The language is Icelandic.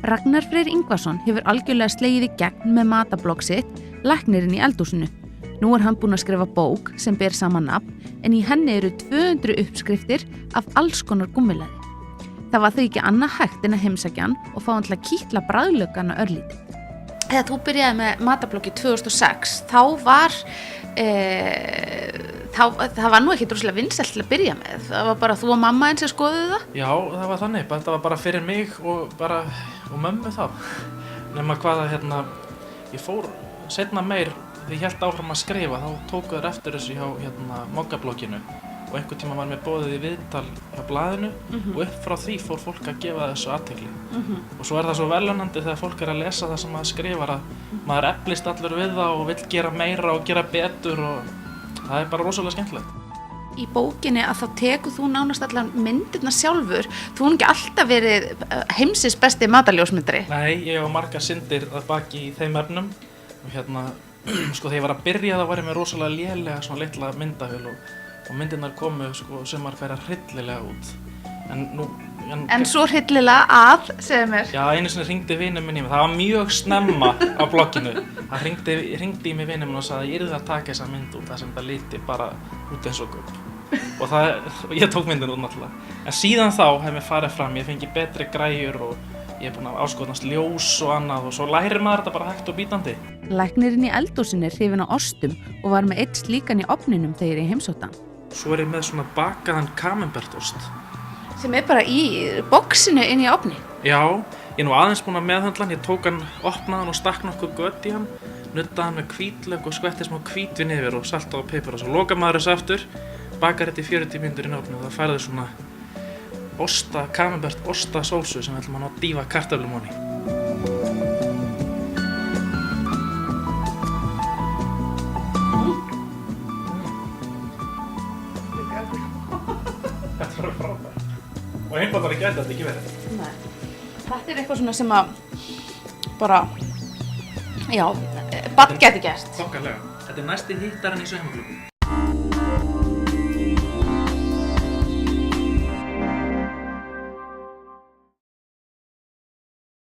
Ragnar Freyr Ingvarsson hefur algjörlega slegið í gegn með matablogg sitt, Læknirinn í eldhúsinu. Nú hann búinn að skrifa bók sem ber sama nafn, en í henni eru 200 uppskriftir af alls konar gúmmilaði. Það var þó ekki annað hægt en að heimsækja hann og fá hann til að kitla bragðlaukana örlítið. Þegar þú byrjaði með matabloggi 2006, þá var það var nú ekki droslega vinsælt til að byrja með. Það var bara þú og mamma eins sem skoðuðu það? Já, það var þannig. Þetta var bara fyrir mig og mömmu þá. Nema hvað ég fór seinna meir, þegar ég hélt áfram að skrifa, þá tóku þær eftir þessu hjá moggablogginu og einhvern tíma var mér boðið í viðtal hjá blaðinu og upp frá því fór fólk að gefa þessu athygli. Og svo það svo verðlaunandi þegar fólk að lesa það sem maður skrifar að maður eflist allur við það og vill gera meira og gera betur og það bara rosalega skemmtilegt. Í bókinni að þá tekur þú nánast allar myndirnar sjálfur. Þú hefur ekki alltaf verið heimsins besti matarljósmyndari. Nei, ég hef margar syndir að baki í þeim efnum og sko þegar ég var að byrja þá var ég með rosalega lélega svona litla myndavél og myndirnar komu sko sumar færa hryllilega út. En svo hryllilega að, segðu mér. Já, einu sinni hringdi vinur minn í mig. Það var mjög snemma á blogginu. Það hringdi í mig vinur minn og sagði að ég yrði að taka þessa mynd út þar sem það liti bara út eins og gubb. Og ég tók myndin út náttúrulega. En síðan þá hef mér farið fram, ég fengi betri græjur og ég er búinn að áskotnast ljós og annað og svo lærir maður þetta bara hægt og bítandi. Læknirinn í eldhúsinu er hrifinn af ostum og var með einn slíkan í ofninum þegar ég heimsótti hann. Svo er ég með svona bakaðan camembertost. Sem er bara í boxinu inn í ofni. Já, ég er nú aðeins búinn að meðhöndla hann, ég tók hann, opnaði hann og stakk nokkuð gött í hann, nuddaði hann með hvítlauk og skvetti smá hvítvin yfir og salt og pipar og svo lokar maður þessu aftur, bakar þetta í 40 mínútur inn í ofni og það færði svona camembert ostasósu sem við ætlum að ná að dýfa kartöflum ofan í. Þetta var frábært. Og einfaldari gæti þetta ekki verið. Nei. Þetta er eitthvað svona sem að bara, já, barn gæti gert. Þokkalega. Þetta er næsti hittarinn í saumaklúbbnum.